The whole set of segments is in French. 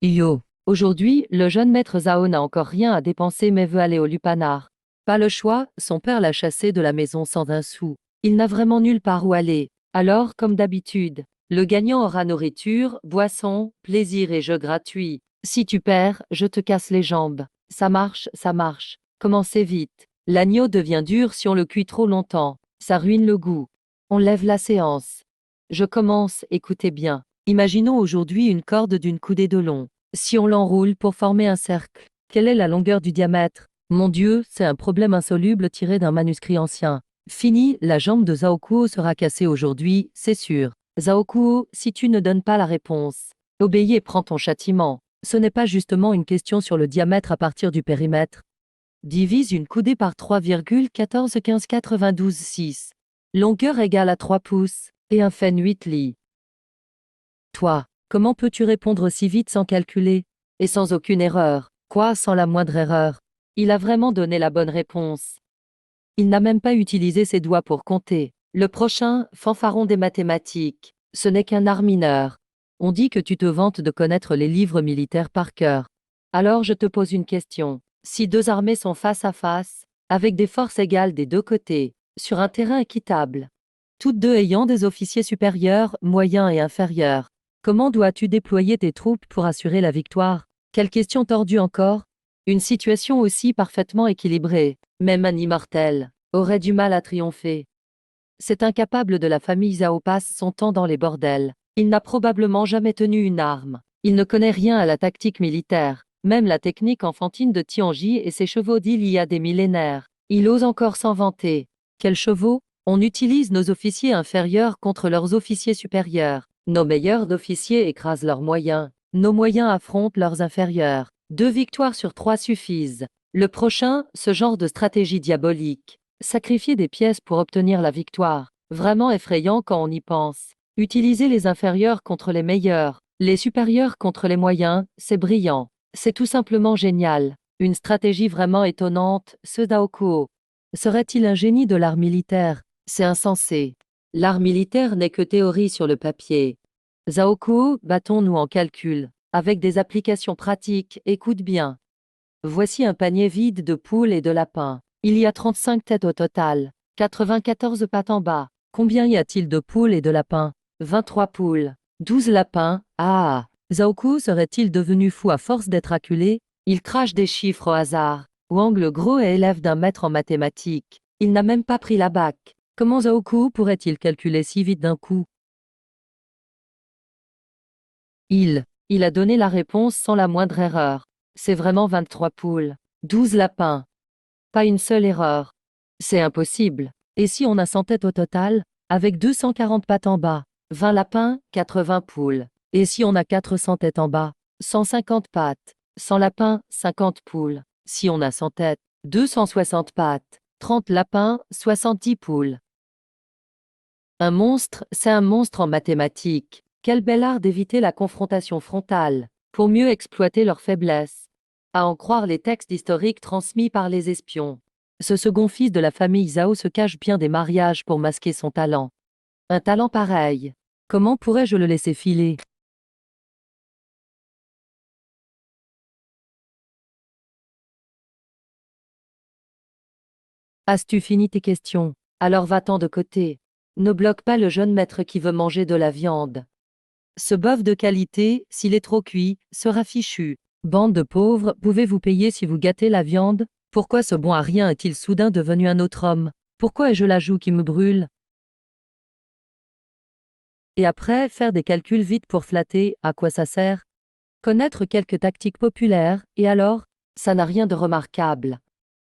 Yo. Aujourd'hui, le jeune maître Zhao n'a encore rien à dépenser mais veut aller au lupanar. Pas le choix, son père l'a chassé de la maison sans un sou. Il n'a vraiment nulle part où aller. Alors, comme d'habitude, le gagnant aura nourriture, boisson, plaisir et jeux gratuits. Si tu perds, je te casse les jambes. Ça marche, ça marche. Commencez vite. L'agneau devient dur si on le cuit trop longtemps. Ça ruine le goût. On lève la séance. Je commence, écoutez bien. Imaginons aujourd'hui une corde d'une coudée de long. Si on l'enroule pour former un cercle, quelle est la longueur du diamètre? Mon Dieu, c'est un problème insoluble tiré d'un manuscrit ancien. Fini, la jambe de Zhao Kuo sera cassée aujourd'hui, c'est sûr. Zhao Kuo, si tu ne donnes pas la réponse, obéis et prends ton châtiment. Ce n'est pas justement une question sur le diamètre à partir du périmètre. Divise une coudée par 3,141592,6. Longueur égale à 3 pouces, et un fen 8 lits. Toi, comment peux-tu répondre si vite sans calculer? Et sans aucune erreur? Quoi, sans la moindre erreur? Il a vraiment donné la bonne réponse. Il n'a même pas utilisé ses doigts pour compter. Le prochain, fanfaron des mathématiques. Ce n'est qu'un art mineur. On dit que tu te vantes de connaître les livres militaires par cœur. Alors je te pose une question. Si deux armées sont face à face, avec des forces égales des deux côtés, sur un terrain équitable, toutes deux ayant des officiers supérieurs, moyens et inférieurs, comment dois-tu déployer tes troupes pour assurer la victoire? Quelle question tordue encore? Une situation aussi parfaitement équilibrée, même un immortel, aurait du mal à triompher. Cet incapable de la famille Zhao passe son temps dans les bordels. Il n'a probablement jamais tenu une arme. Il ne connaît rien à la tactique militaire, même la technique enfantine de Tianji et ses chevaux d'île il y a des millénaires. Il ose encore s'en vanter. Quels chevaux? On utilise nos officiers inférieurs contre leurs officiers supérieurs. Nos meilleurs officiers écrasent leurs moyens. Nos moyens affrontent leurs inférieurs. 2 victoires sur 3 suffisent. Le prochain, ce genre de stratégie diabolique. Sacrifier des pièces pour obtenir la victoire. Vraiment effrayant quand on y pense. Utiliser les inférieurs contre les meilleurs, les supérieurs contre les moyens, c'est brillant. C'est tout simplement génial. Une stratégie vraiment étonnante, ce Dao Kuo. Serait-il un génie de l'art militaire? C'est insensé. L'art militaire n'est que théorie sur le papier. Zhao Kuo, battons-nous en calcul. Avec des applications pratiques, écoute bien. Voici un panier vide de poules et de lapins. Il y a 35 têtes au total, 94 pattes en bas. Combien y a-t-il de poules et de lapins? 23 poules, 12 lapins. Ah! Zhao Kuo serait-il devenu fou à force d'être acculé? Il crache des chiffres au hasard. Wang le gros est élève d'un maître en mathématiques. Il n'a même pas pris la bac. Comment Zhao Kuo pourrait-il calculer si vite d'un coup? Il a donné la réponse sans la moindre erreur. C'est vraiment 23 poules, 12 lapins. Pas une seule erreur. C'est impossible. Et si on a 100 têtes au total, avec 240 pattes en bas, 20 lapins, 80 poules. Et si on a 400 têtes en bas, 150 pattes, 100 lapins, 50 poules. Si on a 100 têtes, 260 pattes, 30 lapins, 70 poules. Un monstre, c'est un monstre en mathématiques. Quel bel art d'éviter la confrontation frontale, pour mieux exploiter leurs faiblesses. À en croire les textes historiques transmis par les espions. Ce second fils de la famille Zhao se cache bien des mariages pour masquer son talent. Un talent pareil. Comment pourrais-je le laisser filer? As-tu fini tes questions? Alors va-t'en de côté. Ne bloque pas le jeune maître qui veut manger de la viande. Ce bœuf de qualité, s'il est trop cuit, sera fichu. Bande de pauvres, pouvez-vous payer si vous gâtez la viande? Pourquoi ce bon à rien est-il soudain devenu un autre homme? Pourquoi ai-je la joue qui me brûle? Et après, faire des calculs vite pour flatter, à quoi ça sert? Connaître quelques tactiques populaires, et alors? Ça n'a rien de remarquable.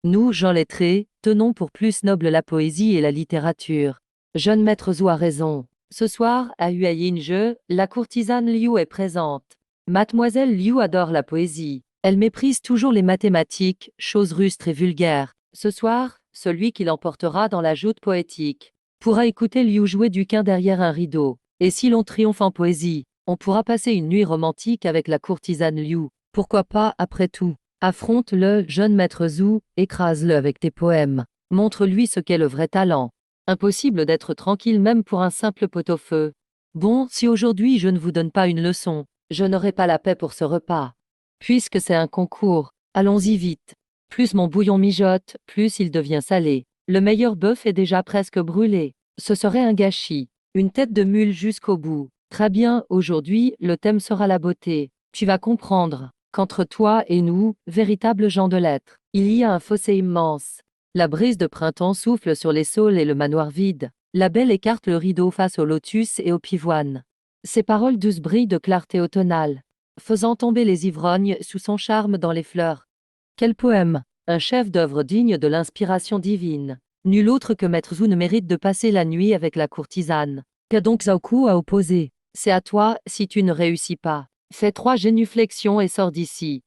Nous, gens lettrés, tenons pour plus noble la poésie et la littérature. Jeune maître Zhou a raison. Ce soir, à Huayin-je, la courtisane Liu est présente. Mademoiselle Liu adore la poésie. Elle méprise toujours les mathématiques, choses rustres et vulgaires. Ce soir, celui qui l'emportera dans la joute poétique pourra écouter Liu jouer du quin derrière un rideau. Et si l'on triomphe en poésie, on pourra passer une nuit romantique avec la courtisane Liu. Pourquoi pas, après tout? Affronte-le, jeune maître Zhou, écrase-le avec tes poèmes. Montre-lui ce qu'est le vrai talent. Impossible d'être tranquille même pour un simple pot-au-feu. Bon, si aujourd'hui je ne vous donne pas une leçon, Je n'aurai pas la paix pour ce repas. Puisque c'est un concours, allons-y vite. Plus mon bouillon mijote, plus il devient salé. Le meilleur bœuf est déjà presque brûlé. Ce serait un gâchis. Une tête de mule jusqu'au bout. Très bien, aujourd'hui, le thème sera la beauté. Tu vas comprendre qu'entre toi et nous, véritables gens de lettres, il y a un fossé immense. La brise de printemps souffle sur les saules et le manoir vide. La belle écarte le rideau face au lotus et aux pivoines. Ses paroles douces brillent de clarté automnale, faisant tomber les ivrognes sous son charme dans les fleurs. Quel poème! Un chef-d'œuvre digne de l'inspiration divine. Nul autre que Maître Zhou ne mérite de passer la nuit avec la courtisane. Qu'a donc Zhao Ku à opposer? C'est à toi, si tu ne réussis pas. Fais 3 génuflexions et sors d'ici.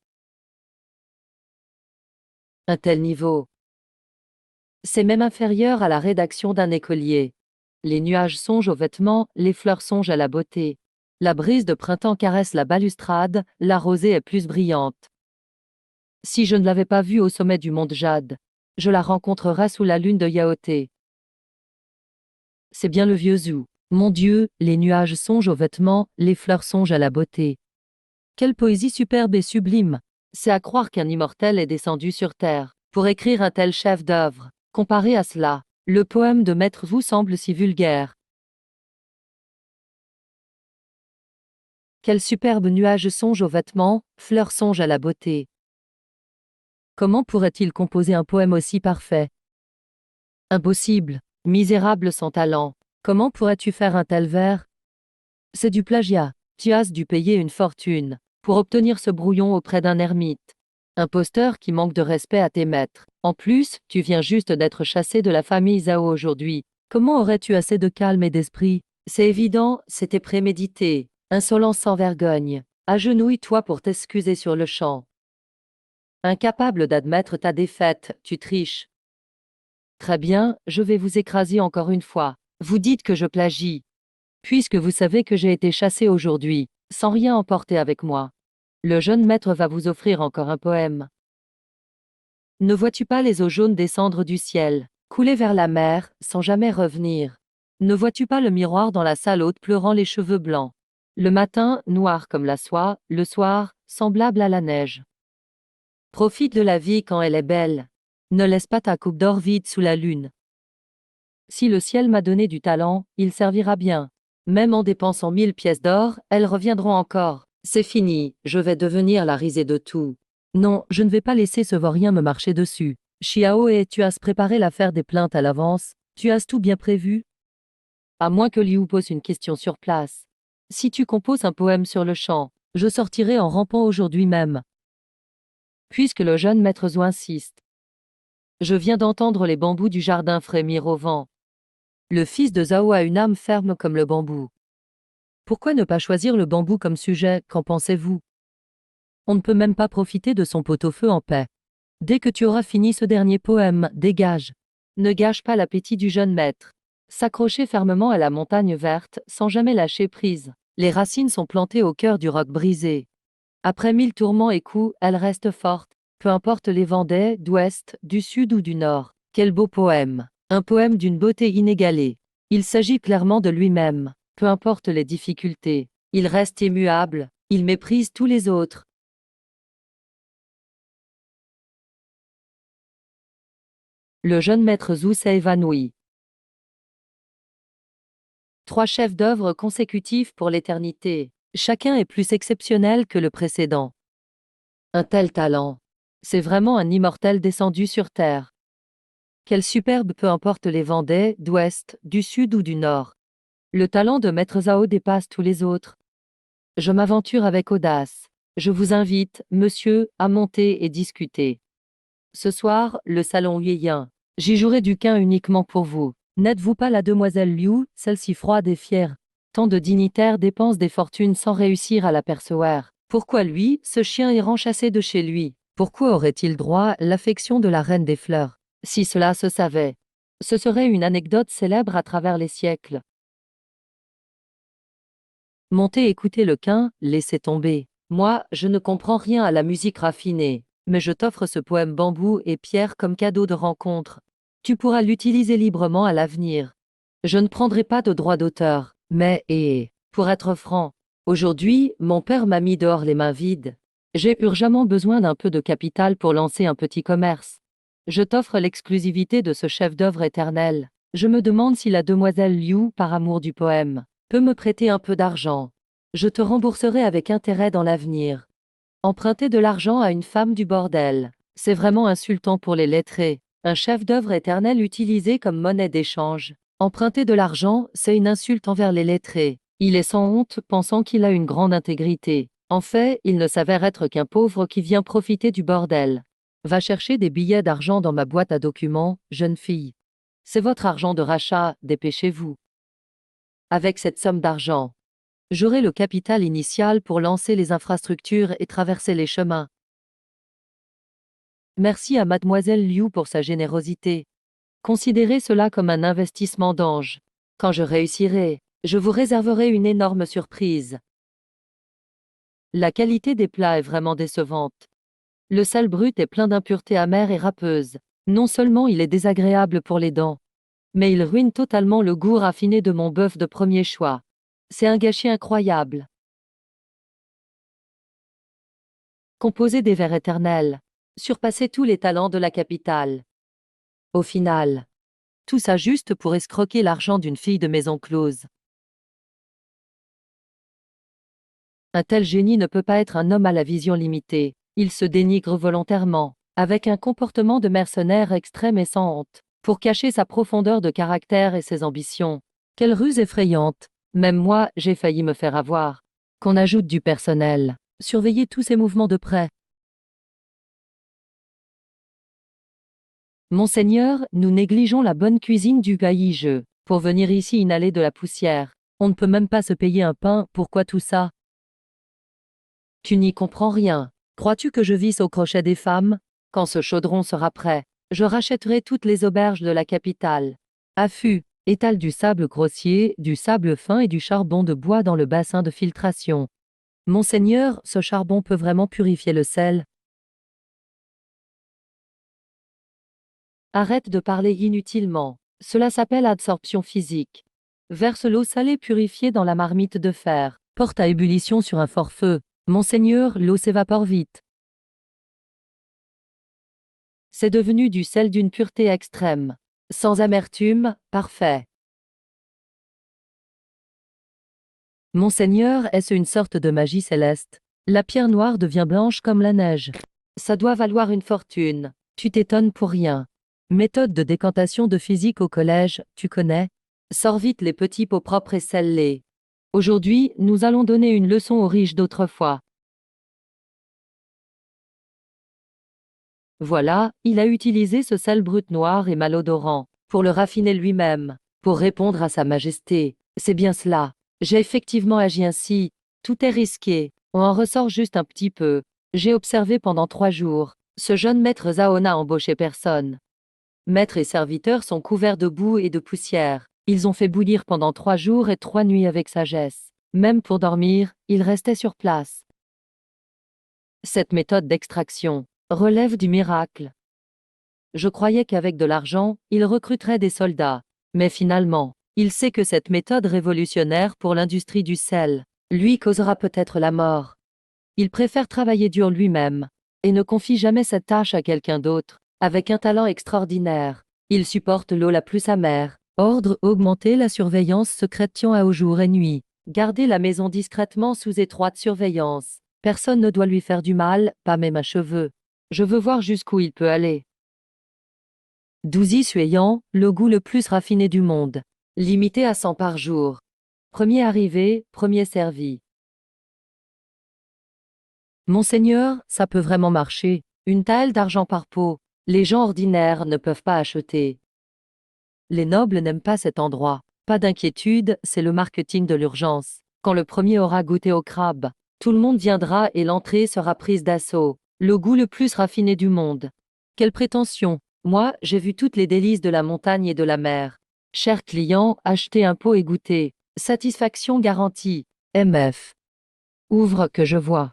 Un tel niveau. C'est même inférieur à la rédaction d'un écolier. Les nuages songent aux vêtements, les fleurs songent à la beauté. La brise de printemps caresse la balustrade, la rosée est plus brillante. Si je ne l'avais pas vue au sommet du mont Jade, je la rencontrerais sous la lune de Yaoté. C'est bien le vieux Zhou. Mon Dieu, les nuages songent aux vêtements, les fleurs songent à la beauté. Quelle poésie superbe et sublime! C'est à croire qu'un immortel est descendu sur terre pour écrire un tel chef-d'œuvre. Comparé à cela, le poème de Maître Zhou semble si vulgaire. Quel superbe nuage songe aux vêtements, fleurs songe à la beauté. Comment pourrait-il composer un poème aussi parfait? Impossible, misérable sans talent. Comment pourrais-tu faire un tel vers? C'est du plagiat. Tu as dû payer une fortune pour obtenir ce brouillon auprès d'un ermite. Imposteur qui manque de respect à tes maîtres. En plus, tu viens juste d'être chassé de la famille Zhao aujourd'hui. Comment aurais-tu assez de calme et d'esprit? C'est évident, c'était prémédité. Insolence sans vergogne. Agenouille-toi pour t'excuser sur le champ. Incapable d'admettre ta défaite, tu triches. Très bien, je vais vous écraser encore une fois. Vous dites que je plagie. Puisque vous savez que j'ai été chassé aujourd'hui, sans rien emporter avec moi. Le jeune maître va vous offrir encore un poème. Ne vois-tu pas les eaux jaunes descendre du ciel, couler vers la mer, sans jamais revenir? Ne vois-tu pas le miroir dans la salle haute pleurant les cheveux blancs? Le matin, noir comme la soie, le soir, semblable à la neige. Profite de la vie quand elle est belle. Ne laisse pas ta coupe d'or vide sous la lune. Si le ciel m'a donné du talent, il servira bien. Même en dépensant 1000 pièces d'or, elles reviendront encore. C'est fini, je vais devenir la risée de tout. Non, je ne vais pas laisser ce vaurien me marcher dessus. Xiao et tu as préparé l'affaire des plaintes à l'avance, tu as tout bien prévu? À moins que Liu pose une question sur place. Si tu composes un poème sur le champ, je sortirai en rampant aujourd'hui même. Puisque le jeune maître Zhou insiste. Je viens d'entendre les bambous du jardin frémir au vent. Le fils de Zhao a une âme ferme comme le bambou. Pourquoi ne pas choisir le bambou comme sujet, qu'en pensez-vous? On ne peut même pas profiter de son pot-au-feu en paix. Dès que tu auras fini ce dernier poème, dégage. Ne gâche pas l'appétit du jeune maître. S'accrocher fermement à la montagne verte, sans jamais lâcher prise. Les racines sont plantées au cœur du roc brisé. Après 1000 tourments et coups, elle reste forte, peu importe les vents d'ouest, du sud ou du nord. Quel beau poème! Un poème d'une beauté inégalée. Il s'agit clairement de lui-même. Peu importe les difficultés, il reste immuable, il méprise tous les autres. Le jeune maître Zhou s'est évanoui. 3 chefs-d'œuvre consécutifs pour l'éternité. Chacun est plus exceptionnel que le précédent. Un tel talent. C'est vraiment un immortel descendu sur terre. Quel superbe peu importe les vents d'ouest, du sud ou du nord. Le talent de Maître Zhao dépasse tous les autres. Je m'aventure avec audace. Je vous invite, monsieur, à monter et discuter. Ce soir, le salon Huiyin. J'y jouerai du quin uniquement pour vous. N'êtes-vous pas la demoiselle Liu, celle-ci froide et fière? Tant de dignitaires dépensent des fortunes sans réussir à l'apercevoir. Pourquoi lui, ce chien errant chassé de chez lui? Pourquoi aurait-il droit à l'affection de la reine des fleurs? Si cela se savait, ce serait une anecdote célèbre à travers les siècles. Montez écouter le quin, laissez tomber. Moi, je ne comprends rien à la musique raffinée, mais je t'offre ce poème bambou et pierre comme cadeau de rencontre. Tu pourras l'utiliser librement à l'avenir. Je ne prendrai pas de droit d'auteur, mais, pour être franc, Aujourd'hui, mon père m'a mis dehors les mains vides. J'ai urgemment besoin d'un peu de capital pour lancer un petit commerce. Je t'offre l'exclusivité de ce chef-d'œuvre éternel. Je me demande si la demoiselle Liu, par amour du poème, peut me prêter un peu d'argent. Je te rembourserai avec intérêt dans l'avenir. Emprunter de l'argent à une femme du bordel, c'est vraiment insultant pour les lettrés. Un chef-d'œuvre éternel utilisé comme monnaie d'échange. Emprunter de l'argent, c'est une insulte envers les lettrés. Il est sans honte, pensant qu'il a une grande intégrité. En fait, il ne s'avère être qu'un pauvre qui vient profiter du bordel. Va chercher des billets d'argent dans ma boîte à documents, jeune fille. C'est votre argent de rachat, dépêchez-vous. Avec cette somme d'argent, j'aurai le capital initial pour lancer les infrastructures et traverser les chemins. Merci à mademoiselle Liu pour sa générosité. Considérez cela comme un investissement d'ange. Quand je réussirai, je vous réserverai une énorme surprise. La qualité des plats est vraiment décevante. Le sel brut est plein d'impuretés amères et râpeuses. Non seulement il est désagréable pour les dents, mais il ruine totalement le goût raffiné de mon bœuf de premier choix. C'est un gâchis incroyable. Composer des vers éternels, surpasser tous les talents de la capitale. Au final, tout ça juste pour escroquer l'argent d'une fille de maison close. Un tel génie ne peut pas être un homme à la vision limitée. Il se dénigre volontairement, avec un comportement de mercenaire extrême et sans honte, pour cacher sa profondeur de caractère et ses ambitions. Quelle ruse effrayante! Même moi, j'ai failli me faire avoir. Qu'on ajoute du personnel. Surveillez tous ses mouvements de près. Monseigneur, nous négligeons la bonne cuisine du Gaïjeu. Pour venir ici inhaler de la poussière. On ne peut même pas se payer un pain, pourquoi tout ça? Tu n'y comprends rien. Crois-tu que je visse au crochet des femmes? Quand ce chaudron sera prêt, je rachèterai toutes les auberges de la capitale. Affût, étale du sable grossier, du sable fin et du charbon de bois dans le bassin de filtration. Monseigneur, ce charbon peut vraiment purifier le sel? Arrête de parler inutilement. Cela s'appelle absorption physique. Verse l'eau salée purifiée dans la marmite de fer. Porte à ébullition sur un fort feu. Monseigneur, l'eau s'évapore vite. C'est devenu du sel d'une pureté extrême. Sans amertume, parfait. Monseigneur, est-ce une sorte de magie céleste? La pierre noire devient blanche comme la neige. Ça doit valoir une fortune. Tu t'étonnes pour rien. Méthode de décantation de physique au collège, tu connais? Sors vite les petits pots propres et scelle-les. Aujourd'hui, nous allons donner une leçon aux riches d'autrefois. Voilà, il a utilisé ce sel brut noir et malodorant, pour le raffiner lui-même, pour répondre à sa majesté. C'est bien cela. J'ai effectivement agi ainsi. Tout est risqué. On en ressort juste un petit peu. J'ai observé pendant 3 jours. Ce jeune maître Zhao n'a embauché personne. Maître et serviteurs sont couverts de boue et de poussière. Ils ont fait bouillir pendant 3 jours et 3 nuits avec sagesse. Même pour dormir, ils restaient sur place. Cette méthode d'extraction relève du miracle. Je croyais qu'avec de l'argent, il recruterait des soldats. Mais finalement, il sait que cette méthode révolutionnaire pour l'industrie du sel lui causera peut-être la mort. Il préfère travailler dur lui-même et ne confie jamais cette tâche à quelqu'un d'autre. Avec un talent extraordinaire, il supporte l'eau la plus amère. Ordre augmenter la surveillance secrète au jour et nuit. Garder la maison discrètement sous étroite surveillance. Personne ne doit lui faire du mal, pas même un cheveu. Je veux voir jusqu'où il peut aller. Douzy Suayant, le goût le plus raffiné du monde. Limité à 100 par jour. Premier arrivé, premier servi. Monseigneur, ça peut vraiment marcher. Une taelle d'argent par pot. Les gens ordinaires ne peuvent pas acheter. Les nobles n'aiment pas cet endroit. Pas d'inquiétude, c'est le marketing de l'urgence. Quand le premier aura goûté au crabe, tout le monde viendra et l'entrée sera prise d'assaut. Le goût le plus raffiné du monde. Quelle prétention! Moi, j'ai vu toutes les délices de la montagne et de la mer. Cher client, achetez un pot et goûtez. Satisfaction garantie. MF. Ouvre que je vois.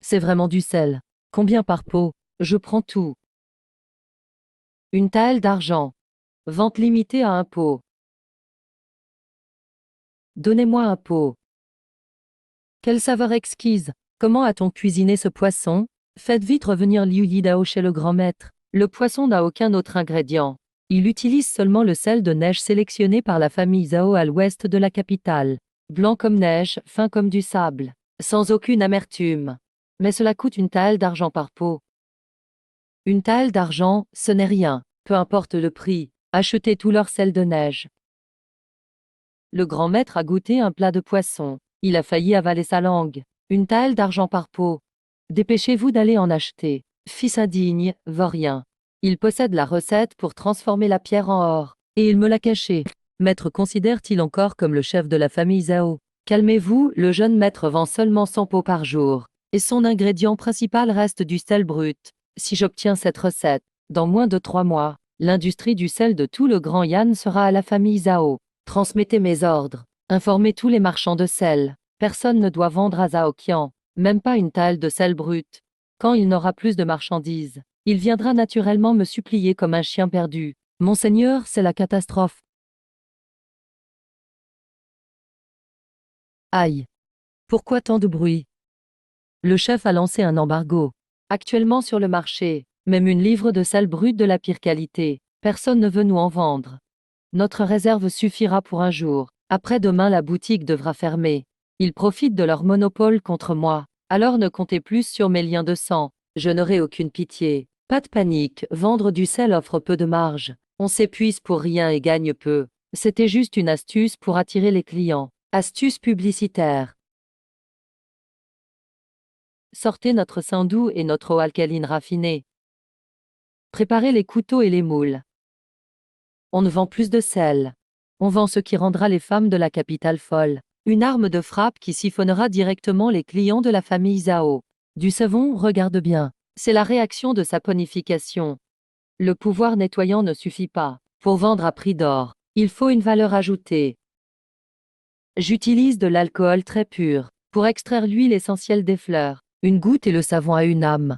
C'est vraiment du sel. Combien par pot? Je prends tout. Une taelle d'argent. Vente limitée à un pot. Donnez-moi un pot. Quelle saveur exquise! Comment a-t-on cuisiné ce poisson? Faites vite revenir Liu Yidao chez le grand maître. Le poisson n'a aucun autre ingrédient. Il utilise seulement le sel de neige sélectionné par la famille Zhao à l'ouest de la capitale. Blanc comme neige, fin comme du sable. Sans aucune amertume. Mais cela coûte une taelle d'argent par pot. Une taelle d'argent, ce n'est rien. Peu importe le prix. Achetez tout leur sel de neige. Le grand maître a goûté un plat de poisson. Il a failli avaler sa langue. Une taelle d'argent par pot. Dépêchez-vous d'aller en acheter. Fils indigne, vaurien. Il possède la recette pour transformer la pierre en or. Et il me l'a cachée. Maître considère-t-il encore comme le chef de la famille Zhao? Calmez-vous, le jeune maître vend seulement 100 pots par jour. Et son ingrédient principal reste du sel brut. Si j'obtiens cette recette, dans moins de 3 mois, l'industrie du sel de tout le Grand Yan sera à la famille Zhao. Transmettez mes ordres. Informez tous les marchands de sel. Personne ne doit vendre à Zhao Qian, même pas une taelle de sel brut. Quand il n'aura plus de marchandises, il viendra naturellement me supplier comme un chien perdu. Monseigneur, c'est la catastrophe. Aïe! Pourquoi tant de bruit? Le chef a lancé un embargo. Actuellement sur le marché, même une livre de sel brut de la pire qualité. Personne ne veut nous en vendre. Notre réserve suffira pour un jour. Après-demain, la boutique devra fermer. Ils profitent de leur monopole contre moi. Alors ne comptez plus sur mes liens de sang. Je n'aurai aucune pitié. Pas de panique, vendre du sel offre peu de marge. On s'épuise pour rien et gagne peu. C'était juste une astuce pour attirer les clients. Astuce publicitaire. Sortez notre sandou et notre eau alcaline raffinée. Préparez les couteaux et les moules. On ne vend plus de sel. On vend ce qui rendra les femmes de la capitale folles. Une arme de frappe qui siphonnera directement les clients de la famille Zhao. Du savon, regarde bien. C'est la réaction de saponification. Le pouvoir nettoyant ne suffit pas. Pour vendre à prix d'or, il faut une valeur ajoutée. J'utilise de l'alcool très pur. Pour extraire l'huile essentielle des fleurs. Une goutte et le savon a une âme.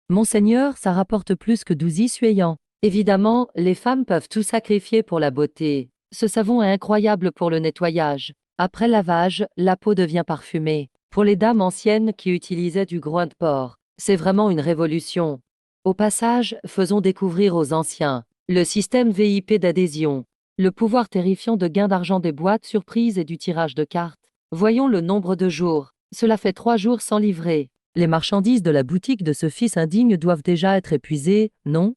Monseigneur, ça rapporte plus que 12 suayant. Évidemment, les femmes peuvent tout sacrifier pour la beauté. Ce savon est incroyable pour le nettoyage. Après lavage, la peau devient parfumée. Pour les dames anciennes qui utilisaient du groin de porc, c'est vraiment une révolution. Au passage, faisons découvrir aux anciens le système VIP d'adhésion, le pouvoir terrifiant de gain d'argent des boîtes surprises et du tirage de cartes. Voyons le nombre de jours. Cela fait 3 jours sans livrer. Les marchandises de la boutique de ce fils indigne doivent déjà être épuisées, non?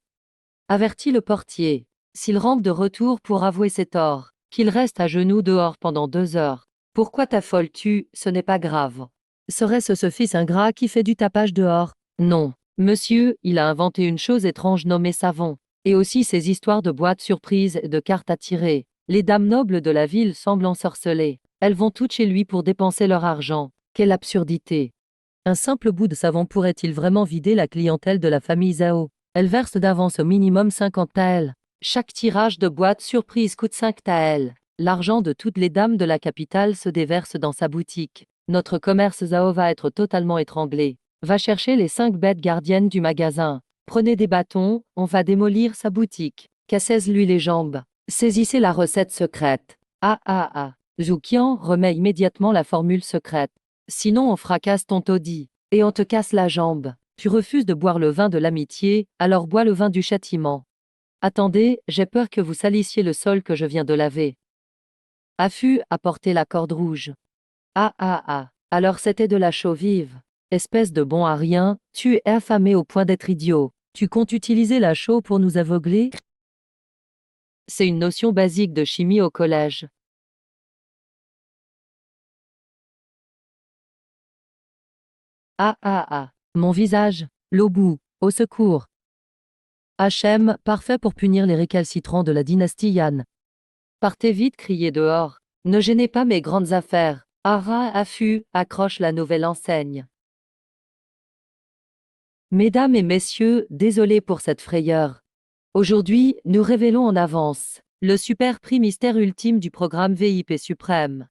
Avertit le portier. S'il rampe de retour pour avouer ses torts, qu'il reste à genoux dehors pendant 2 heures. Pourquoi t'affoles-tu? Ce n'est pas grave. Serait-ce ce fils ingrat qui fait du tapage dehors? Non. Monsieur, il a inventé une chose étrange nommée savon. Et aussi ces histoires de boîtes surprises et de cartes à tirer. Les dames nobles de la ville semblent ensorcelées. Elles vont toutes chez lui pour dépenser leur argent. Quelle absurdité! Un simple bout de savon pourrait-il vraiment vider la clientèle de la famille Zhao? Elle verse d'avance au minimum 50 taels. Chaque tirage de boîte surprise coûte 5 taels. L'argent de toutes les dames de la capitale se déverse dans sa boutique. Notre commerce Zhao va être totalement étranglé. Va chercher les 5 bêtes gardiennes du magasin. Prenez des bâtons, on va démolir sa boutique. Cassez-lui les jambes. Saisissez la recette secrète. Ah ah ah. Zhu Qian remet immédiatement la formule secrète. Sinon on fracasse ton taudis, et on te casse la jambe. Tu refuses de boire le vin de l'amitié, alors bois le vin du châtiment. Attendez, j'ai peur que vous salissiez le sol que je viens de laver. Affût, apportez la corde rouge. Ah ah ah, alors c'était de la chaux vive. Espèce de bon à rien, tu es affamé au point d'être idiot. Tu comptes utiliser la chaux pour nous aveugler? C'est une notion basique de chimie au collège. Ah ah ah, mon visage, l'obus, au secours. Hachem, parfait pour punir les récalcitrants de la dynastie Yan. Partez vite, criez dehors. Ne gênez pas mes grandes affaires. Hara, affût, accroche la nouvelle enseigne. Mesdames et messieurs, désolé pour cette frayeur. Aujourd'hui, nous révélons en avance le super prix mystère ultime du programme VIP suprême.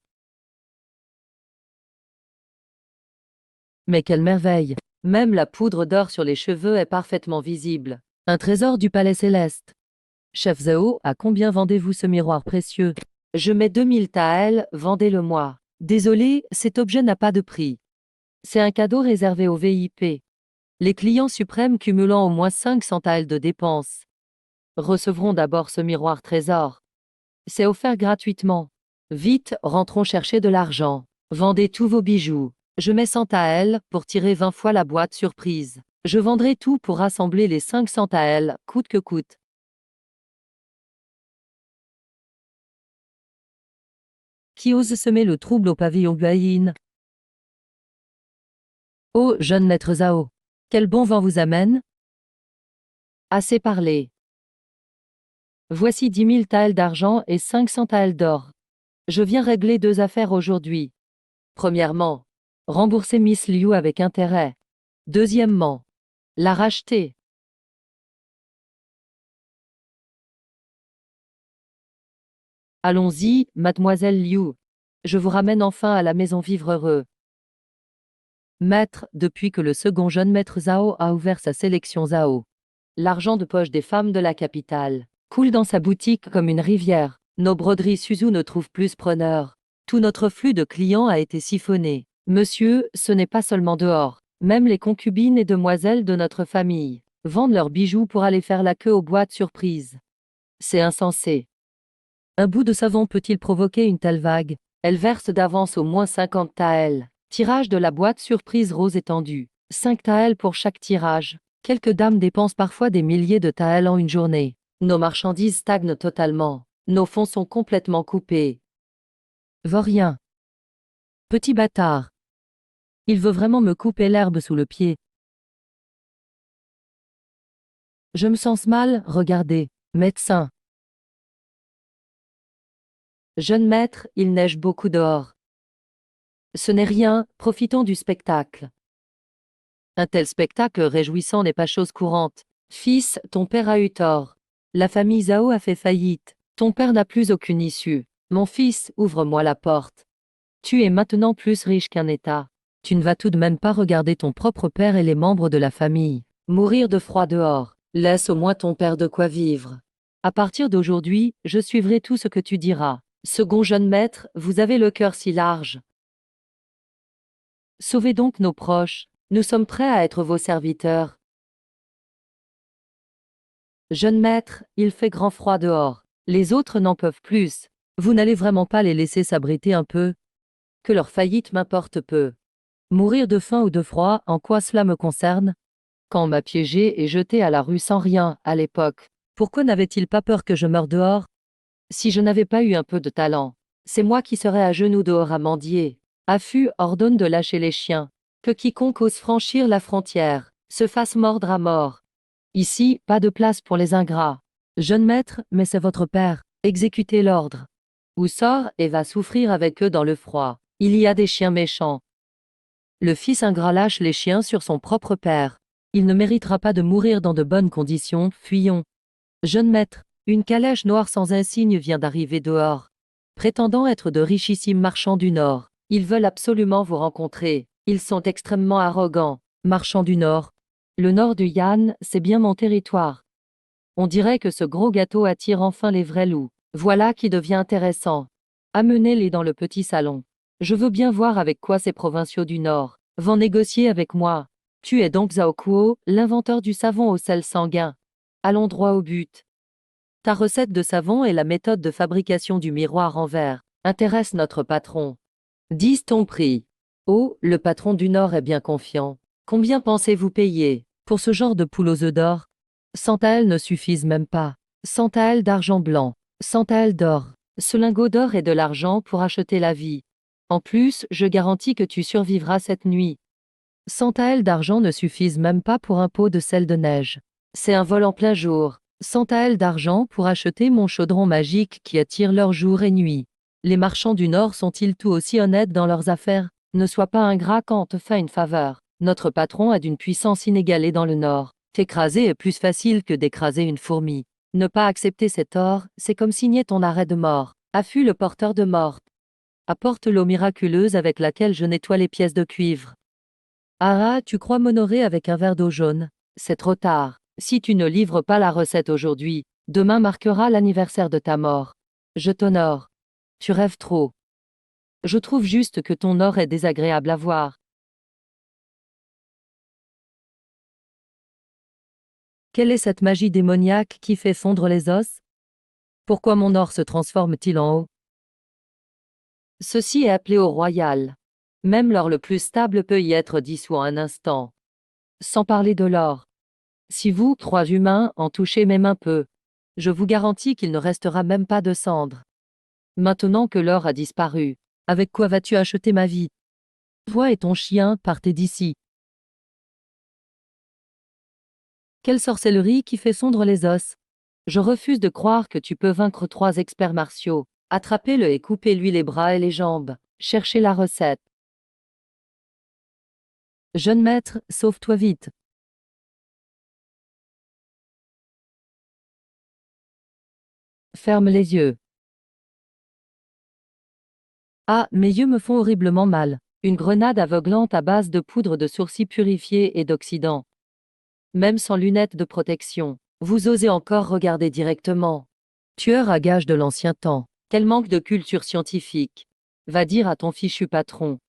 Mais quelle merveille! Même la poudre d'or sur les cheveux est parfaitement visible. Un trésor du palais céleste. Chef Zhao, à combien vendez-vous ce miroir précieux? Je mets 2000 taels, vendez-le-moi. Désolé, cet objet n'a pas de prix. C'est un cadeau réservé aux VIP. Les clients suprêmes cumulant au moins 500 taels de dépenses recevront d'abord ce miroir trésor. C'est offert gratuitement. Vite, rentrons chercher de l'argent. Vendez tous vos bijoux. Je mets 100 taels pour tirer 20 fois la boîte surprise. Je vendrai tout pour rassembler les 500 taels, coûte que coûte. Qui ose semer le trouble au pavillon Guayin? Oh, jeune maître Zhao! Quel bon vent vous amène? Assez parlé. Voici 10 000 taels d'argent et 500 taels d'or. Je viens régler 2 affaires aujourd'hui. Premièrement, rembourser Miss Liu avec intérêt. Deuxièmement, la racheter. Allons-y, mademoiselle Liu. Je vous ramène enfin à la maison vivre heureux. Maître, depuis que le second jeune maître Zhao a ouvert sa sélection Zhao, l'argent de poche des femmes de la capitale coule dans sa boutique comme une rivière. Nos broderies Suzu ne trouvent plus preneur. Tout notre flux de clients a été siphonné. Monsieur, ce n'est pas seulement dehors. Même les concubines et demoiselles de notre famille vendent leurs bijoux pour aller faire la queue aux boîtes surprises. C'est insensé. Un bout de savon peut-il provoquer une telle vague? Elle verse d'avance au moins 50 taels. Tirage de la boîte surprise rose étendue. 5 taels pour chaque tirage. Quelques dames dépensent parfois des milliers de taels en une journée. Nos marchandises stagnent totalement. Nos fonds sont complètement coupés. Vaurien. Petit bâtard. Il veut vraiment me couper l'herbe sous le pied. Je me sens mal, regardez. Médecin. Jeune maître, il neige beaucoup dehors. Ce n'est rien, profitons du spectacle. Un tel spectacle réjouissant n'est pas chose courante. Fils, ton père a eu tort. La famille Zhao a fait faillite. Ton père n'a plus aucune issue. Mon fils, ouvre-moi la porte. Tu es maintenant plus riche qu'un État. Tu ne vas tout de même pas regarder ton propre père et les membres de la famille mourir de froid dehors. Laisse au moins ton père de quoi vivre. À partir d'aujourd'hui, je suivrai tout ce que tu diras. Second jeune maître, vous avez le cœur si large. Sauvez donc nos proches. Nous sommes prêts à être vos serviteurs. Jeune maître, il fait grand froid dehors. Les autres n'en peuvent plus. Vous n'allez vraiment pas les laisser s'abriter un peu? Que leur faillite m'importe peu. Mourir de faim ou de froid, en quoi cela me concerne? Quand on m'a piégé et jeté à la rue sans rien, à l'époque, pourquoi n'avait-il pas peur que je meure dehors? Si je n'avais pas eu un peu de talent, c'est moi qui serais à genoux dehors à mendier. Affût ordonne de lâcher les chiens. Que quiconque ose franchir la frontière se fasse mordre à mort. Ici, pas de place pour les ingrats. Jeune maître, mais c'est votre père. Exécutez l'ordre. Ou sors et va souffrir avec eux dans le froid. Il y a des chiens méchants. Le fils ingrat lâche les chiens sur son propre père. Il ne méritera pas de mourir dans de bonnes conditions, fuyons. Jeune maître, une calèche noire sans insigne vient d'arriver dehors. Prétendant être de richissimes marchands du Nord, ils veulent absolument vous rencontrer. Ils sont extrêmement arrogants. Marchands du Nord. Le Nord du Yan, c'est bien mon territoire. On dirait que ce gros gâteau attire enfin les vrais loups. Voilà qui devient intéressant. Amenez-les dans le petit salon. Je veux bien voir avec quoi ces provinciaux du Nord vont négocier avec moi. Tu es donc Zhao Kuo, l'inventeur du savon au sel sanguin. Allons droit au but. Ta recette de savon et la méthode de fabrication du miroir en verre intéressent notre patron. Dis ton prix. Oh, le patron du Nord est bien confiant. Combien pensez-vous payer pour ce genre de poule aux œufs d'or? 100 taels ne suffisent même pas. 100 taels d'argent blanc. 100 taels d'or. Ce lingot d'or est de l'argent pour acheter la vie. En plus, je garantis que tu survivras cette nuit. 100 taels d'argent ne suffisent même pas pour un pot de sel de neige. C'est un vol en plein jour. 100 taels d'argent pour acheter mon chaudron magique qui attire leur jour et nuit. Les marchands du Nord sont-ils tout aussi honnêtes dans leurs affaires? Ne sois pas ingrat quand on te fait une faveur. Notre patron a d'une puissance inégalée dans le Nord. T'écraser est plus facile que d'écraser une fourmi. Ne pas accepter cet or, c'est comme signer ton arrêt de mort. Affût le porteur de mort. Apporte l'eau miraculeuse avec laquelle je nettoie les pièces de cuivre. Ah, tu crois m'honorer avec un verre d'eau jaune? C'est trop tard. Si tu ne livres pas la recette aujourd'hui, demain marquera l'anniversaire de ta mort. Je t'honore. Tu rêves trop. Je trouve juste que ton or est désagréable à voir. Quelle est cette magie démoniaque qui fait fondre les os? Pourquoi mon or se transforme-t-il en eau? Ceci est appelé eau royale. Même l'or le plus stable peut y être dissous en un instant. Sans parler de l'or. Si vous, trois humains, en touchez même un peu, je vous garantis qu'il ne restera même pas de cendres. Maintenant que l'or a disparu, avec quoi vas-tu acheter ma vie? Toi et ton chien, partez d'ici. Quelle sorcellerie qui fait fondre les os? Je refuse de croire que tu peux vaincre trois experts martiaux. Attrapez-le et coupez-lui les bras et les jambes. Cherchez la recette. Jeune maître, sauve-toi vite. Ferme les yeux. Ah, mes yeux me font horriblement mal. Une grenade aveuglante à base de poudre de sourcils purifiée et d'oxydant. Même sans lunettes de protection, vous osez encore regarder directement. Tueur à gages de l'ancien temps. Quel manque de culture scientifique. Va dire à ton fichu patron.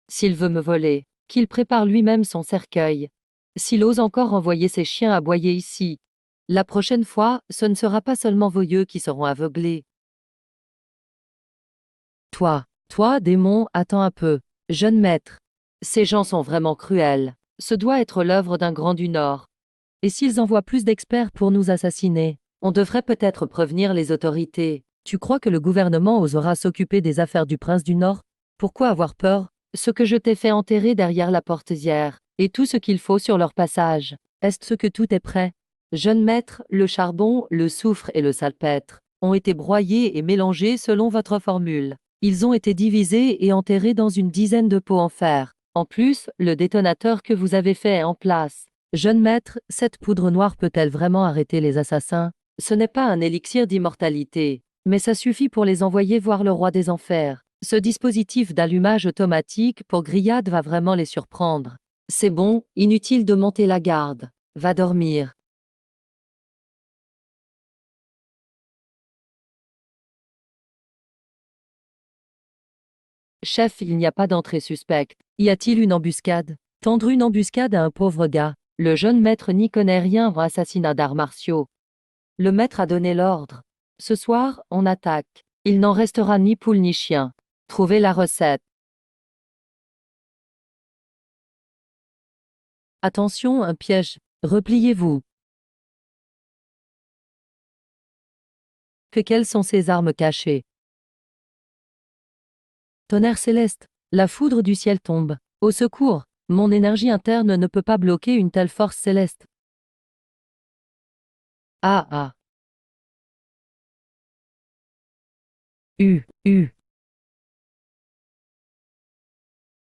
S'il veut me voler, qu'il prépare lui-même son cercueil. S'il ose encore envoyer ses chiens aboyer ici. La prochaine fois, ce ne sera pas seulement vos yeux qui seront aveuglés. Toi, démon, attends un peu. Jeune maître. Ces gens sont vraiment cruels. Ce doit être l'œuvre d'un grand du Nord. Et s'ils envoient plus d'experts pour nous assassiner, on devrait peut-être prévenir les autorités. Tu crois que le gouvernement osera s'occuper des affaires du prince du Nord? Pourquoi avoir peur? Ce que je t'ai fait enterrer derrière la portière, et tout ce qu'il faut sur leur passage. Est-ce que tout est prêt? Jeune maître, le charbon, le soufre et le salpêtre ont été broyés et mélangés selon votre formule. Ils ont été divisés et enterrés dans une dizaine de pots en fer. En plus, le détonateur que vous avez fait est en place. Jeune maître, cette poudre noire peut-elle vraiment arrêter les assassins? Ce n'est pas un élixir d'immortalité, mais ça suffit pour les envoyer voir le roi des enfers. Ce dispositif d'allumage automatique pour grillade va vraiment les surprendre. C'est bon, inutile de monter la garde. Va dormir. Chef, il n'y a pas d'entrée suspecte. Y a-t-il une embuscade? Tendre une embuscade à un pauvre gars. Le jeune maître n'y connaît rien en assassinat d'arts martiaux. Le maître a donné l'ordre. Ce soir, on attaque. Il n'en restera ni poule ni chien. Trouvez la recette. Attention, un piège. Repliez-vous. Quelles sont ces armes cachées? Tonnerre céleste. La foudre du ciel tombe. Au secours. Mon énergie interne ne peut pas bloquer une telle force céleste. Ah ah. U.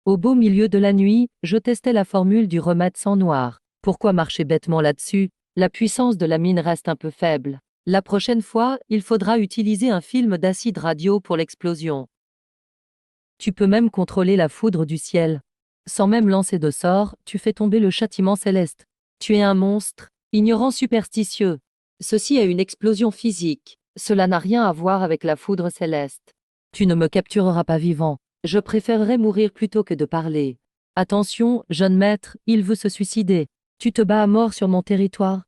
Au beau milieu de la nuit, je testais la formule du remède sang noir. Pourquoi marcher bêtement là-dessus? La puissance de la mine reste un peu faible. La prochaine fois, il faudra utiliser un film d'acide radio pour l'explosion. Tu peux même contrôler la foudre du ciel. Sans même lancer de sort, tu fais tomber le châtiment céleste. Tu es un monstre, ignorant superstitieux. Ceci est une explosion physique. Cela n'a rien à voir avec la foudre céleste. Tu ne me captureras pas vivant. Je préférerais mourir plutôt que de parler. Attention, jeune maître, il veut se suicider. Tu te bats à mort sur mon territoire.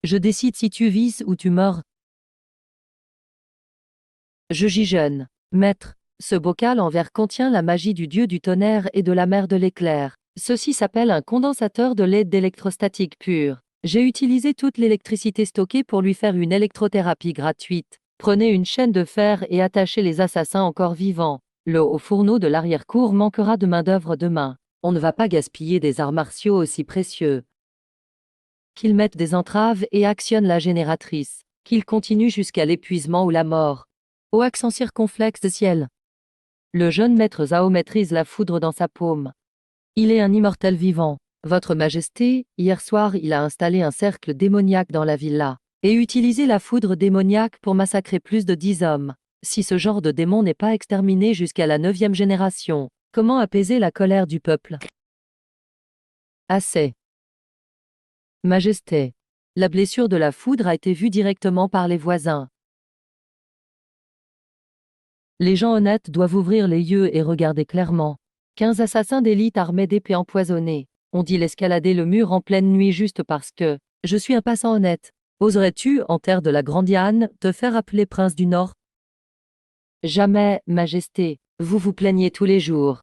Je décide si tu vis ou tu meurs. Je gis jeune. Maître, ce bocal en verre contient la magie du dieu du tonnerre et de la mère de l'éclair. Ceci s'appelle un condensateur de lait d'électrostatique pure. J'ai utilisé toute l'électricité stockée pour lui faire une électrothérapie gratuite. Prenez une chaîne de fer et attachez les assassins encore vivants. Le haut fourneau de l'arrière-cour manquera de main-d'œuvre demain. On ne va pas gaspiller des arts martiaux aussi précieux. Qu'ils mettent des entraves et actionnent la génératrice. Qu'ils continuent jusqu'à l'épuisement ou la mort. Au accent circonflexe de ciel. Le jeune maître Zhao maîtrise la foudre dans sa paume. Il est un immortel vivant. Votre Majesté, hier soir il a installé un cercle démoniaque dans la villa, et utilisé la foudre démoniaque pour massacrer plus de 10 hommes. Si ce genre de démon n'est pas exterminé jusqu'à la 9e génération, comment apaiser la colère du peuple? Assez. Majesté. La blessure de la foudre a été vue directement par les voisins. Les gens honnêtes doivent ouvrir les yeux et regarder clairement. 15 assassins d'élite armés d'épées empoisonnées. Ont-ils escaladé le mur en pleine nuit juste parce que je suis un passant honnête? Oserais-tu, en terre de la Grandiane, te faire appeler prince du Nord? Jamais, Majesté. Vous vous plaignez tous les jours.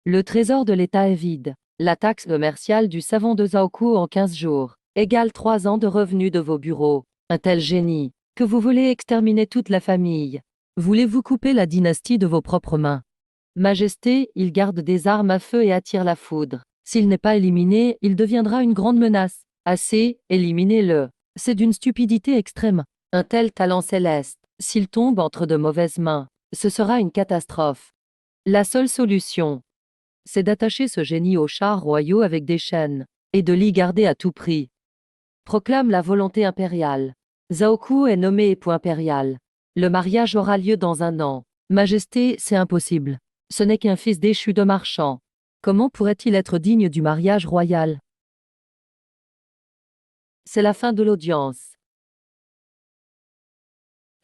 Le trésor de l'État est vide. La taxe commerciale du savon de Zaoku en 15 jours égale 3 ans de revenus de vos bureaux. Un tel génie, que vous voulez exterminer toute la famille. Voulez-vous couper la dynastie de vos propres mains? Majesté, il garde des armes à feu et attire la foudre. S'il n'est pas éliminé, il deviendra une grande menace. Assez, éliminez-le. C'est d'une stupidité extrême. Un tel talent céleste, s'il tombe entre de mauvaises mains, ce sera une catastrophe. La seule solution, c'est d'attacher ce génie aux chars royaux avec des chaînes, et de l'y garder à tout prix. Proclame la volonté impériale. Zaoku est nommé époux impérial. Le mariage aura lieu dans 1 an. Majesté, c'est impossible. Ce n'est qu'un fils déchu de marchand. Comment pourrait-il être digne du mariage royal? C'est la fin de l'audience.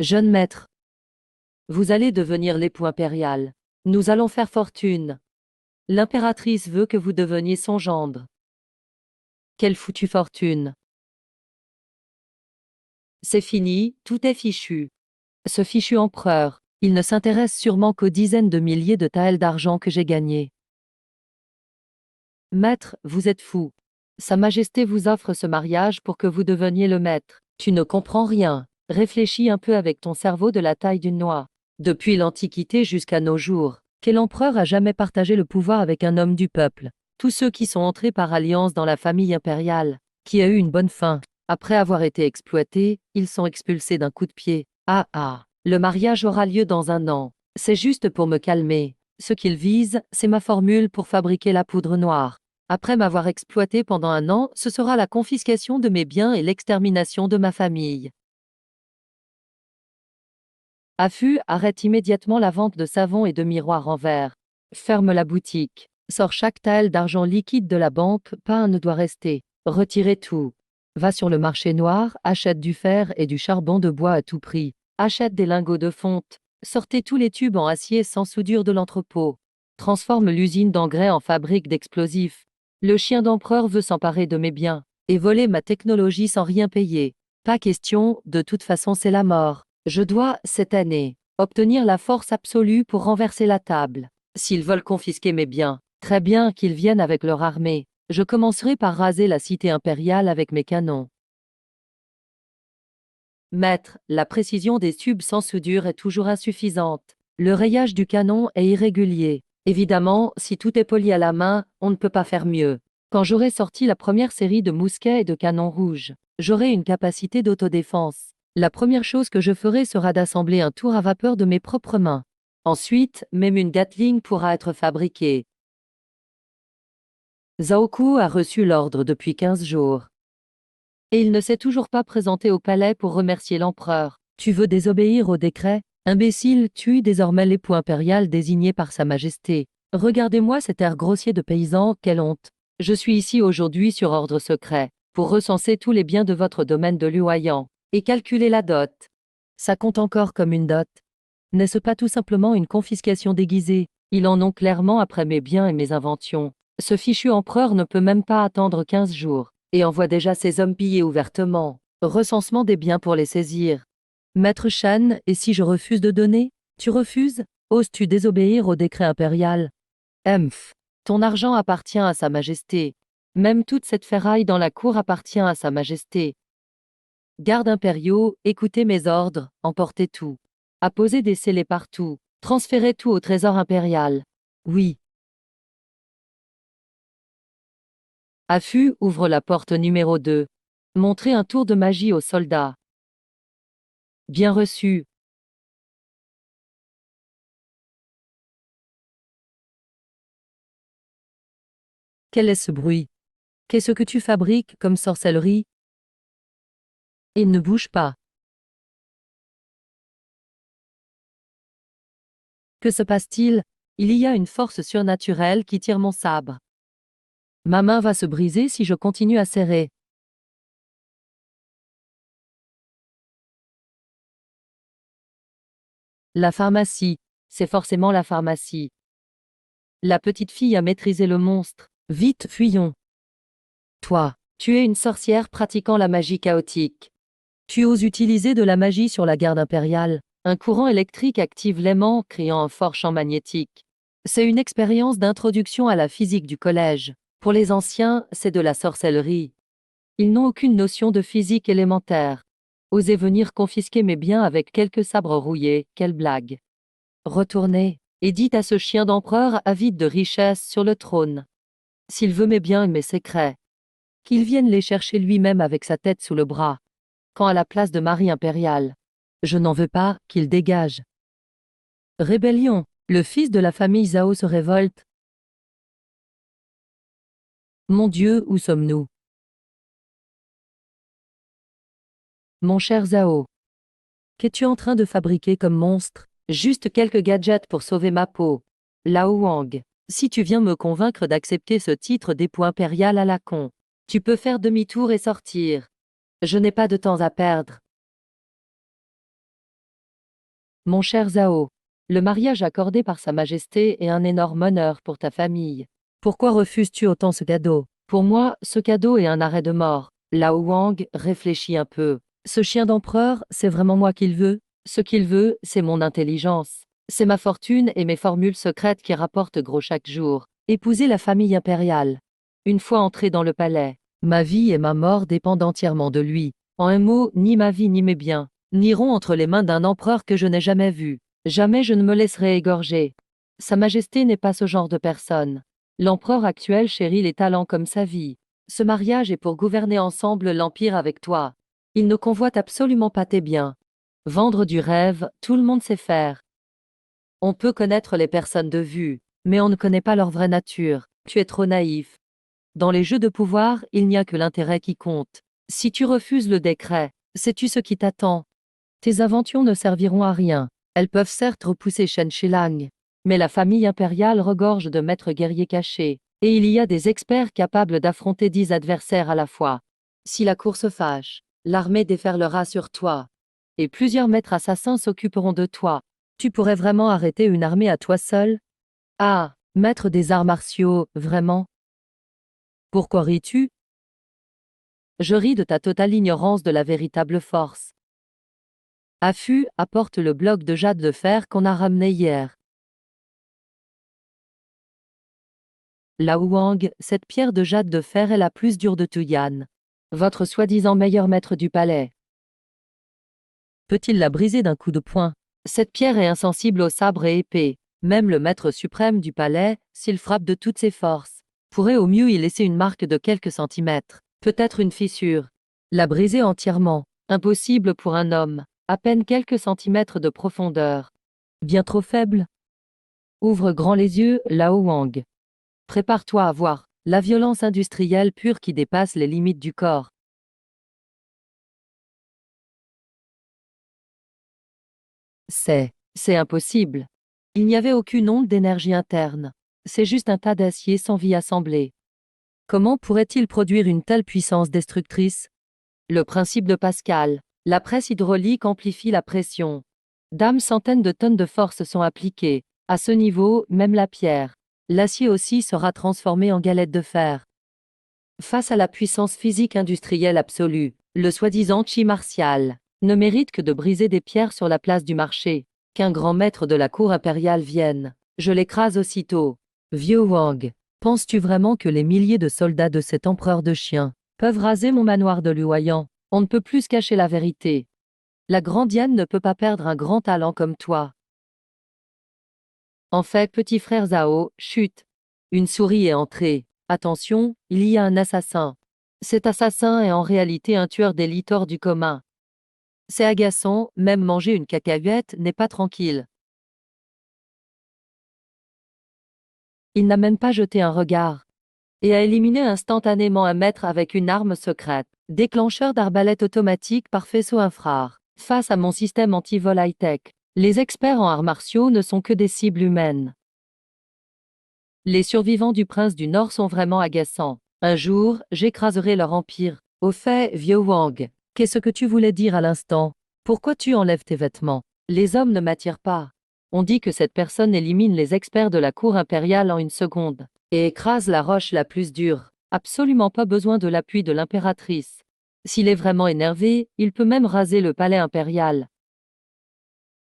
Jeune maître, vous allez devenir l'époux impérial. Nous allons faire fortune. L'impératrice veut que vous deveniez son gendre. Quelle foutue fortune! C'est fini, tout est fichu. Ce fichu empereur, il ne s'intéresse sûrement qu'aux dizaines de milliers de taels d'argent que j'ai gagnés. Maître, vous êtes fou. Sa Majesté vous offre ce mariage pour que vous deveniez le maître. Tu ne comprends rien. Réfléchis un peu avec ton cerveau de la taille d'une noix. Depuis l'Antiquité jusqu'à nos jours, quel empereur a jamais partagé le pouvoir avec un homme du peuple? Tous ceux qui sont entrés par alliance dans la famille impériale, qui a eu une bonne fin, après avoir été exploités, ils sont expulsés d'un coup de pied. Ah ah, le mariage aura lieu dans 1 an. C'est juste pour me calmer. Ce qu'ils visent, c'est ma formule pour fabriquer la poudre noire. Après m'avoir exploité pendant 1 an, ce sera la confiscation de mes biens et l'extermination de ma famille. Affût, arrête immédiatement la vente de savon et de miroirs en verre. Ferme la boutique. Sors chaque tael d'argent liquide de la banque, pas un ne doit rester. Retirez tout. Va sur le marché noir, achète du fer et du charbon de bois à tout prix. Achète des lingots de fonte. Sortez tous les tubes en acier sans soudure de l'entrepôt. Transforme l'usine d'engrais en fabrique d'explosifs. Le chien d'empereur veut s'emparer de mes biens et voler ma technologie sans rien payer. Pas question, de toute façon c'est la mort. Je dois, cette année, obtenir la force absolue pour renverser la table. S'ils veulent confisquer mes biens, très bien qu'ils viennent avec leur armée. Je commencerai par raser la cité impériale avec mes canons. Maître, la précision des tubes sans soudure est toujours insuffisante. Le rayage du canon est irrégulier. Évidemment, si tout est poli à la main, on ne peut pas faire mieux. Quand j'aurai sorti la première série de mousquets et de canons rouges, j'aurai une capacité d'autodéfense. La première chose que je ferai sera d'assembler un tour à vapeur de mes propres mains. Ensuite, même une Gatling pourra être fabriquée. Zaoku a reçu l'ordre depuis 15 jours. Et il ne s'est toujours pas présenté au palais pour remercier l'empereur. Tu veux désobéir au décret? Imbécile, tu es désormais l'époux impérial désigné par Sa Majesté. Regardez-moi cet air grossier de paysan, quelle honte. Je suis ici aujourd'hui sur ordre secret, pour recenser tous les biens de votre domaine de Luoyang, et calculer la dot. Ça compte encore comme une dot. N'est-ce pas tout simplement une confiscation déguisée? Ils en ont clairement après mes biens et mes inventions. Ce fichu empereur ne peut même pas attendre 15 jours, et envoie déjà ses hommes piller ouvertement. Recensement des biens pour les saisir. Maître Shan, et si je refuse de donner? Tu refuses? Oses-tu désobéir au décret impérial? Emph. Ton argent appartient à Sa Majesté. Même toute cette ferraille dans la cour appartient à Sa Majesté. Gardes impériaux, écoutez mes ordres, emportez tout. Apposez des scellés partout. Transférez tout au trésor impérial. Oui. Affût, ouvre la porte numéro 2. Montrez un tour de magie aux soldats. Bien reçu. Quel est ce bruit? Qu'est-ce que tu fabriques comme sorcellerie? Il ne bouge pas. Que se passe-t-il? Il y a une force surnaturelle qui tire mon sabre. Ma main va se briser si je continue à serrer. La pharmacie. C'est forcément la pharmacie. La petite fille a maîtrisé le monstre. Vite, fuyons. Toi, tu es une sorcière pratiquant la magie chaotique. Tu oses utiliser de la magie sur la garde impériale. Un courant électrique active l'aimant, créant un fort champ magnétique. C'est une expérience d'introduction à la physique du collège. Pour les anciens, c'est de la sorcellerie. Ils n'ont aucune notion de physique élémentaire. Osez venir confisquer mes biens avec quelques sabres rouillés, quelle blague. Retournez, et dites à ce chien d'empereur avide de richesses sur le trône. S'il veut mes biens et mes secrets, qu'il vienne les chercher lui-même avec sa tête sous le bras. Quand à la place de Marie impériale, je n'en veux pas, qu'il dégage. Rébellion. Le fils de la famille Zhao se révolte. Mon Dieu, où sommes-nous? Mon cher Zhao. Qu'es-tu en train de fabriquer comme monstre? Juste quelques gadgets pour sauver ma peau. Lao Wang. Si tu viens me convaincre d'accepter ce titre d'époux impérial à la con, tu peux faire demi-tour et sortir. Je n'ai pas de temps à perdre. Mon cher Zhao, le mariage accordé par Sa Majesté est un énorme honneur pour ta famille. Pourquoi refuses-tu autant ce cadeau? Pour moi, ce cadeau est un arrêt de mort. Lao Wang réfléchit un peu. Ce chien d'empereur, c'est vraiment moi qu'il veut? Ce qu'il veut, c'est mon intelligence. C'est ma fortune et mes formules secrètes qui rapportent gros chaque jour. Épouser la famille impériale. Une fois entré dans le palais, ma vie et ma mort dépendent entièrement de lui. En un mot, ni ma vie ni mes biens n'iront entre les mains d'un empereur que je n'ai jamais vu. Jamais je ne me laisserai égorger. Sa Majesté n'est pas ce genre de personne. L'empereur actuel chérit les talents comme sa vie. Ce mariage est pour gouverner ensemble l'Empire avec toi. Il ne convoite absolument pas tes biens. Vendre du rêve, tout le monde sait faire. On peut connaître les personnes de vue, mais on ne connaît pas leur vraie nature. Tu es trop naïf. Dans les jeux de pouvoir, il n'y a que l'intérêt qui compte. Si tu refuses le décret, sais-tu ce qui t'attend? Tes inventions ne serviront à rien. Elles peuvent certes repousser Shen Shilang, mais la famille impériale regorge de maîtres guerriers cachés, et il y a des experts capables d'affronter 10 adversaires à la fois. Si la cour se fâche, l'armée déferlera sur toi, et plusieurs maîtres assassins s'occuperont de toi. Tu pourrais vraiment arrêter une armée à toi seul? Ah, maître des arts martiaux, vraiment? Pourquoi ris-tu? Je ris de ta totale ignorance de la véritable force. Affût, apporte le bloc de jade de fer qu'on a ramené hier. Lao Wang, cette pierre de jade de fer est la plus dure de Tuyan. Votre soi-disant meilleur maître du palais. Peut-il la briser d'un coup de poing? Cette pierre est insensible aux sabres et épées. Même le maître suprême du palais, s'il frappe de toutes ses forces, pourrait au mieux y laisser une marque de quelques centimètres, peut-être une fissure. La briser entièrement, impossible pour un homme. À peine quelques centimètres de profondeur. Bien trop faible? Ouvre grand les yeux, Lao Wang. Prépare-toi à voir la violence industrielle pure qui dépasse les limites du corps. C'est impossible. Il n'y avait aucune onde d'énergie interne. C'est juste un tas d'acier sans vie assemblé. Comment pourrait-il produire une telle puissance destructrice? Le principe de Pascal. La presse hydraulique amplifie la pression. Centaines de tonnes de force sont appliquées. À ce niveau, même la pierre. L'acier aussi sera transformé en galette de fer. Face à la puissance physique industrielle absolue, le soi-disant chi martial ne mérite que de briser des pierres sur la place du marché. Qu'un grand maître de la cour impériale vienne, je l'écrase aussitôt. Vieux Wang, penses-tu vraiment que les milliers de soldats de cet empereur de chiens peuvent raser mon manoir de Luoyang? On ne peut plus se cacher la vérité. La Grandienne ne peut pas perdre un grand talent comme toi. En fait, petit frère Zhao, chut. Une souris est entrée. Attention, il y a un assassin. Cet assassin est en réalité un tueur d'élite hors du commun. C'est agaçant, même manger une cacahuète n'est pas tranquille. Il n'a même pas jeté un regard. Et a éliminé instantanément un maître avec une arme secrète. Déclencheur d'arbalète automatique par faisceau infrare. Face à mon système anti-vol high-tech, les experts en arts martiaux ne sont que des cibles humaines. Les survivants du prince du Nord sont vraiment agaçants. Un jour, j'écraserai leur empire. Au fait, vieux Wang, qu'est-ce que tu voulais dire à l'instant? Pourquoi tu enlèves tes vêtements? Les hommes ne m'attirent pas. On dit que cette personne élimine les experts de la cour impériale en une seconde et écrase la roche la plus dure. Absolument pas besoin de l'appui de l'impératrice. S'il est vraiment énervé, il peut même raser le palais impérial.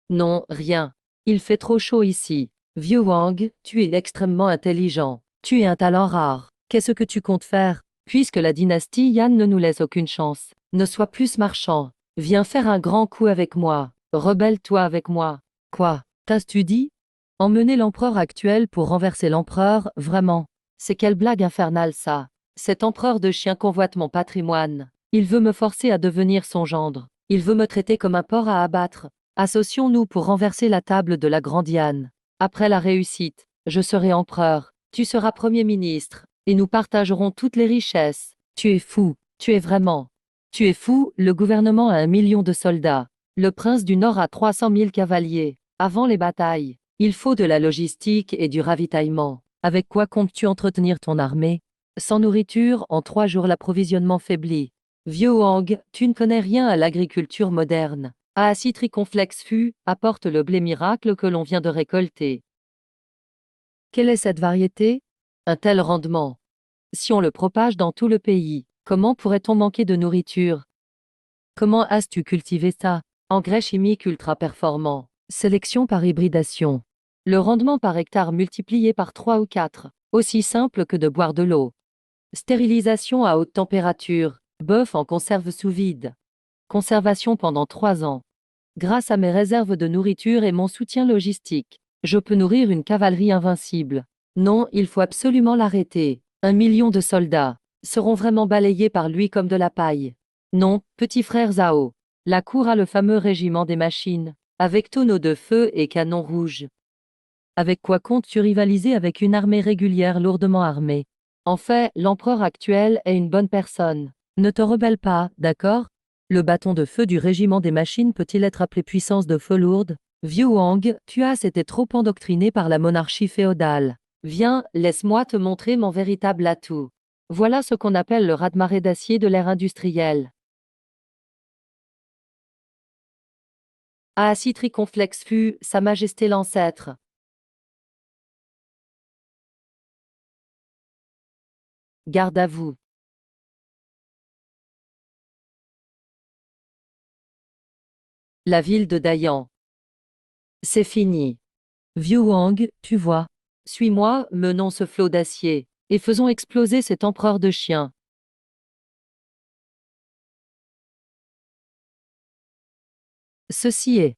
Non, rien. Il fait trop chaud ici. Vieux Wang, tu es extrêmement intelligent. Tu es un talent rare. Qu'est-ce que tu comptes faire? Puisque la dynastie Yan ne nous laisse aucune chance. Ne sois plus marchand. Viens faire un grand coup avec moi. Rebelle-toi avec moi. Quoi? T'as-tu dit? Emmener l'empereur actuel pour renverser l'empereur, vraiment? C'est quelle blague infernale ça? Cet empereur de chien convoite mon patrimoine. Il veut me forcer à devenir son gendre. Il veut me traiter comme un porc à abattre. Associons-nous pour renverser la table de la grande Yann. Après la réussite, je serai empereur, tu seras premier ministre, et nous partagerons toutes les richesses. Tu es fou, tu es vraiment. Tu es fou, le gouvernement a 1 million de soldats. Le prince du Nord a 300 000 cavaliers. Avant les batailles, il faut de la logistique et du ravitaillement. Avec quoi comptes-tu entretenir ton armée? Sans nourriture, en 3 jours l'approvisionnement faiblit. Vieux Wang, tu ne connais rien à l'agriculture moderne. Acitriconflex fut apporte le blé miracle que l'on vient de récolter. Quelle est cette variété? Un tel rendement. Si on le propage dans tout le pays, comment pourrait-on manquer de nourriture? Comment as-tu cultivé ça? Engrais chimiques ultra performants. Sélection par hybridation. Le rendement par hectare multiplié par 3 ou 4. Aussi simple que de boire de l'eau. Stérilisation à haute température. Bœuf en conserve sous vide. Conservation pendant 3 ans. Grâce à mes réserves de nourriture et mon soutien logistique, je peux nourrir une cavalerie invincible. Non, il faut absolument l'arrêter. 1 million de soldats seront vraiment balayés par lui comme de la paille. Non, petit frère Zhao. La cour a le fameux régiment des machines, avec tonneaux de feu et canons rouges. Avec quoi comptes-tu rivaliser avec une armée régulière lourdement armée? En fait, l'empereur actuel est une bonne personne. Ne te rebelle pas, d'accord? Le bâton de feu du régiment des machines peut-il être appelé puissance de feu lourde? Vieux Wang, tu as été trop endoctriné par la monarchie féodale. Viens, laisse-moi te montrer mon véritable atout. Voilà ce qu'on appelle le raz-de-marée d'acier de l'ère industrielle. Acitriconflex fut, Sa Majesté l'ancêtre. Garde à vous. La ville de Dayan. C'est fini. Vieux Wang, tu vois. Suis-moi, menons ce flot d'acier, et faisons exploser cet empereur de chiens. Ceci est